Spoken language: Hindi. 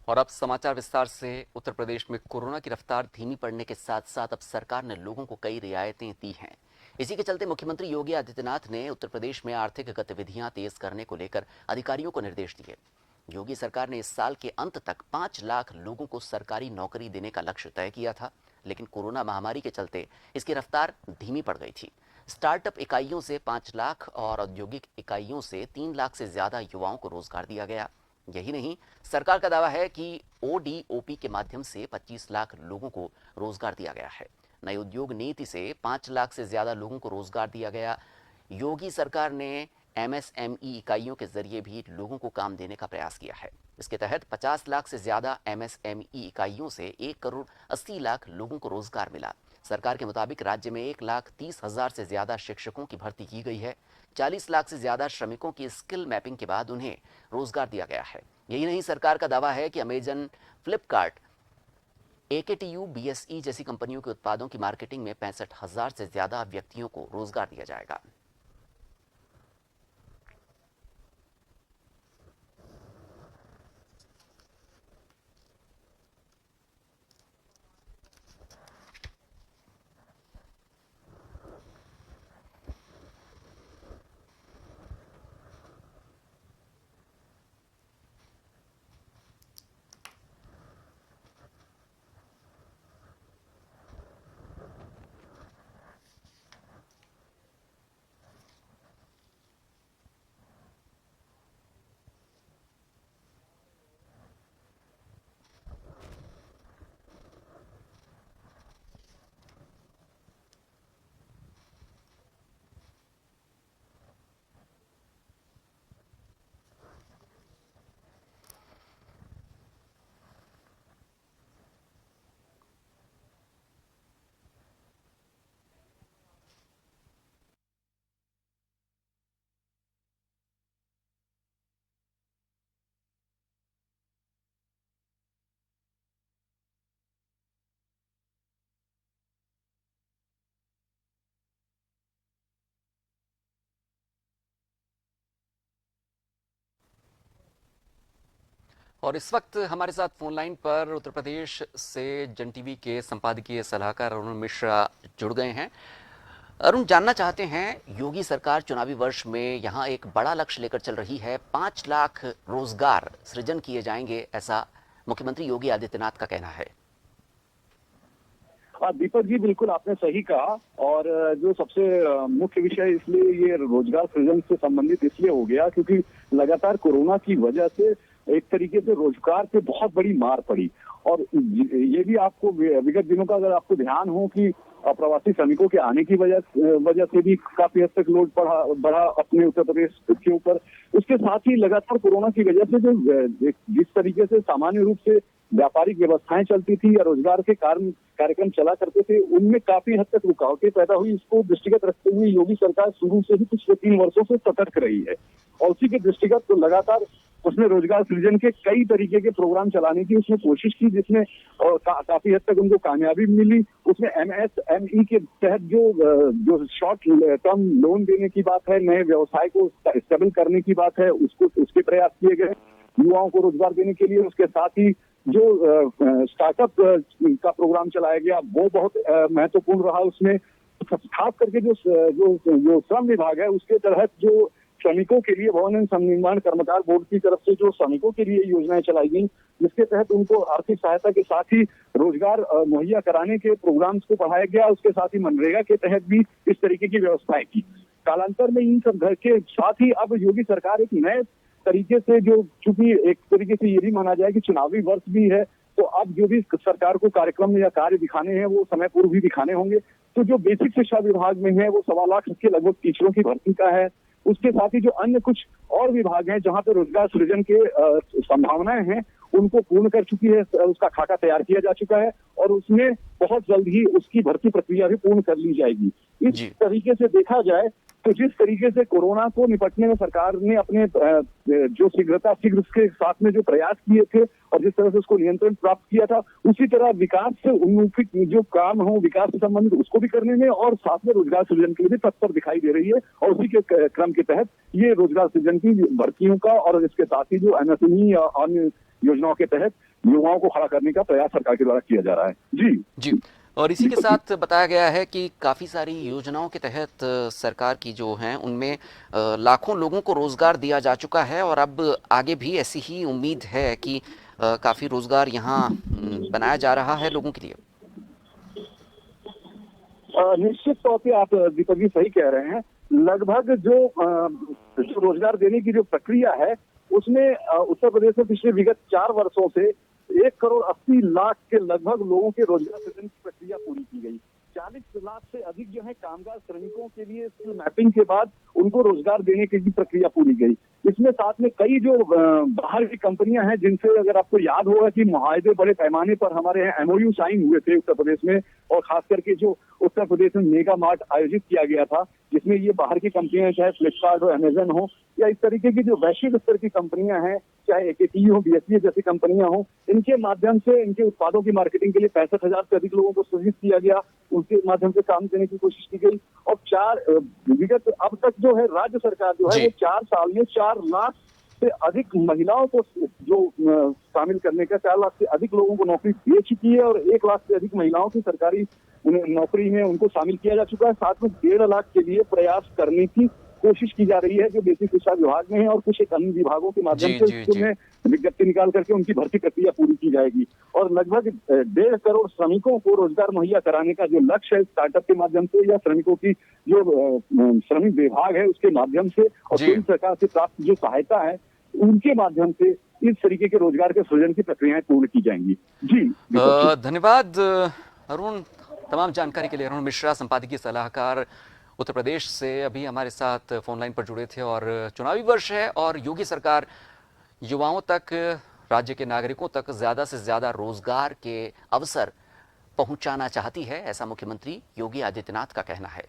और अब समाचार विस्तार से। उत्तर प्रदेश में कोरोना की रफ्तार धीमी पड़ने के साथ साथ अब सरकार ने लोगों को कई रियायतें दी हैं। इसी के चलते मुख्यमंत्री योगी आदित्यनाथ ने उत्तर प्रदेश में आर्थिक गतिविधियां तेज करने को लेकर अधिकारियों को निर्देश दिए। योगी सरकार ने इस साल के अंत तक 5 लाख लोगों को सरकारी नौकरी देने का लक्ष्य तय किया था, लेकिन कोरोना महामारी के चलते इसकी रफ्तार धीमी पड़ गई थी। स्टार्टअप इकाइयों से 5 लाख और औद्योगिक इकाइयों से 3 लाख से ज्यादा युवाओं को रोजगार दिया गया। यही नहीं, सरकार का दावा है कि ओडीओपी के माध्यम से 25 लाख लोगों को रोजगार दिया गया है। नई उद्योग नीति से 5 लाख से ज्यादा लोगों को रोजगार दिया गया। योगी सरकार ने एमएसएमई इकाइयों के जरिए भी लोगों को काम देने का प्रयास किया है। इसके तहत 50 लाख से ज्यादा एमएसएमई इकाइयों से 1 करोड़ 80 लाख लोगों को रोजगार मिला। सरकार के मुताबिक राज्य में 1,30,000 से ज्यादा शिक्षकों की भर्ती की गई है। 40 लाख से ज्यादा श्रमिकों की स्किल मैपिंग के बाद उन्हें रोजगार दिया गया है। यही नहीं, सरकार का दावा है कि अमेजन, फ्लिपकार्ट, एकेटीयू, बीएसई जैसी कंपनियों के उत्पादों की मार्केटिंग में 65,000 से ज्यादा व्यक्तियों को रोजगार दिया जाएगा। और इस वक्त हमारे साथ फोन लाइन पर उत्तर प्रदेश से जन टीवी के संपादकीय सलाहकार अरुण मिश्रा जुड़ गए हैं। अरुण, जानना चाहते हैं, योगी सरकार चुनावी वर्ष में यहाँ एक बड़ा लक्ष्य लेकर चल रही है। 5 लाख रोजगार सृजन किए जाएंगे, ऐसा मुख्यमंत्री योगी आदित्यनाथ का कहना है। दीपक जी, बिल्कुल आपने सही कहा। और जो सबसे मुख्य विषय इसलिए ये रोजगार सृजन से संबंधित इसलिए हो गया क्योंकि लगातार कोरोना की वजह से एक तरीके से रोजगार पे बहुत बड़ी मार पड़ी। और ये भी आपको विगत दिनों का अगर आपको ध्यान हो कि प्रवासी श्रमिकों के आने की वजह से भी काफी हद तक लोड बढ़ा अपने उत्तर प्रदेश के ऊपर। उसके साथ ही लगातार कोरोना की वजह से जो जिस तरीके से सामान्य रूप से व्यापारिक व्यवस्थाएं चलती थी या रोजगार के कार्यक्रम चला करते थे, उनमें काफी हद तक रुकावटें पैदा हुई। इसको दृष्टिगत रखते हुए योगी सरकार शुरू से ही पिछले 3 वर्षों से सतर्क रही है और उसी के दृष्टिगत तो लगातार उसने रोजगार सृजन के कई तरीके के प्रोग्राम चलाने की उसने कोशिश की, जिसमें काफी हद तक उनको कामयाबी मिली। उसने एमएसएमई के तहत जो शॉर्ट टर्म लोन देने की बात है, नए व्यवसाय को स्टेबल करने की बात है, उसके प्रयास किए गए। युवाओं को रोजगार देने के लिए उसके साथ ही जो स्टार्टअप का प्रोग्राम चलाया गया वो बहुत महत्वपूर्ण रहा। उसमें खास करके जो श्रम विभाग है उसके तहत जो श्रमिकों के लिए भवन एवं निर्माण कर्मकार बोर्ड की तरफ से जो श्रमिकों के लिए योजनाएं चलाई गई, जिसके तहत उनको आर्थिक सहायता के साथ ही रोजगार मुहैया कराने के प्रोग्राम्स को बढ़ाया गया। उसके साथ ही मनरेगा के तहत भी इस तरीके की व्यवस्थाएं की। कालांतर में इन सब घर के साथ ही अब योगी सरकार एक नए तरीके से, जो चूंकि एक तरीके से ये भी माना जाए कि चुनावी वर्ष भी है, तो अब जो भी सरकार को कार्यक्रम या कार्य दिखाने हैं वो समय पूर्व भी दिखाने होंगे। तो जो बेसिक शिक्षा विभाग में है वो 1.25 लाख के लगभग टीचरों की भर्ती का है। उसके साथ ही जो अन्य कुछ और विभाग हैं जहां पर रोजगार सृजन के संभावनाएं हैं उनको पूर्ण कर चुकी है, उसका खाका तैयार किया जा चुका है और उसमें बहुत जल्द ही उसकी भर्ती प्रक्रिया भी पूर्ण कर ली जाएगी। इस तरीके से देखा जाए तो जिस तरीके से कोरोना को निपटने में सरकार ने अपने जो शीघ्र के साथ में जो प्रयास किए थे और जिस तरह से उसको नियंत्रण प्राप्त किया था, उसी तरह विकास से उन्मुखित जो काम हो, विकास से संबंधित, उसको भी करने में और साथ में रोजगार सृजन के लिए भी तत्पर दिखाई दे रही है। और उसी के क्रम के तहत ये रोजगार सृजन की भर्तियों का और इसके साथ ही जो एमएसएमई या अन्य योजनाओं के तहत युवाओं को खड़ा करने का प्रयास सरकार के द्वारा किया जा रहा है। जी जी। और इसी के साथ बताया गया है कि काफ़ी सारी योजनाओं के तहत सरकार की जो हैं उनमें लाखों लोगों को रोज़गार दिया जा चुका है और अब आगे भी ऐसी ही उम्मीद है कि काफ़ी रोज़गार यहाँ बनाया जा रहा है लोगों के लिए। निश्चित तौर पे आप दीपक जी सही कह रहे हैं। लगभग जो रोजगार देने की जो प्रक्रिया है उसमें उत्तर प्रदेश में पिछले विगत 4 वर्षों से 1,80,00,000 के लगभग लोगों के रोजगार सृजन की प्रक्रिया पूरी की गई। 40 लाख से अधिक जो है कामगार श्रमिकों के लिए स्किल मैपिंग के बाद उनको रोजगार देने की भी प्रक्रिया पूरी गई। इसमें साथ में कई जो बाहर की कंपनियां हैं जिनसे अगर आपको याद होगा कि मुआहदे बड़े पैमाने पर हमारे यहाँ एमओयू साइन हुए थे उत्तर प्रदेश में, और खास करके जो उत्तर प्रदेश में मेगा मार्ट आयोजित किया गया था जिसमें ये बाहर की कंपनियां चाहे फ्लिपकार्ट हो, अमेजन हो या इस तरीके की जो वैश्विक स्तर की कंपनियां हैं, चाहे एकेटी हो, बीएसपी जैसी कंपनियां हो, इनके माध्यम से इनके उत्पादों की मार्केटिंग के लिए 65,000 से अधिक लोगों को सृजित किया गया, उनके माध्यम से काम देने की कोशिश की गई। और विगत अब तक जो है राज्य सरकार जो है वो 4 साल में 4 लाख से अधिक महिलाओं को जो शामिल करने का 4 लाख से अधिक लोगों को नौकरी दे चुकी है और 1 लाख से अधिक महिलाओं की सरकारी नौकरी में उनको शामिल किया जा चुका है। साथ में 1.5 लाख के लिए प्रयास करने की कोशिश की जा रही है जो बेसिक शिक्षा विभाग में है और कुछ एक अन्य विभागों के माध्यम से उसमें विज्ञप्ति निकाल करके उनकी भर्ती प्रक्रिया पूरी की जाएगी। और लगभग 1.5 करोड़ श्रमिकों को रोजगार मुहैया कराने का जो लक्ष्य है स्टार्टअप के माध्यम से या श्रमिकों की जो श्रमिक विभाग है उसके माध्यम से और केंद्र सरकार से प्राप्त जो सहायता है उनके माध्यम से इस तरीके के रोजगार के सृजन की प्रक्रियाएं पूर्ण की जाएंगी। जी धन्यवाद अरुण, तमाम जानकारी के लिए। अरुण मिश्रा, संपादकीय सलाहकार उत्तर प्रदेश से अभी हमारे साथ फोन लाइन पर जुड़े थे। और चुनावी वर्ष है और योगी सरकार युवाओं तक, राज्य के नागरिकों तक ज़्यादा से ज़्यादा रोजगार के अवसर पहुंचाना चाहती है, ऐसा मुख्यमंत्री योगी आदित्यनाथ का कहना है।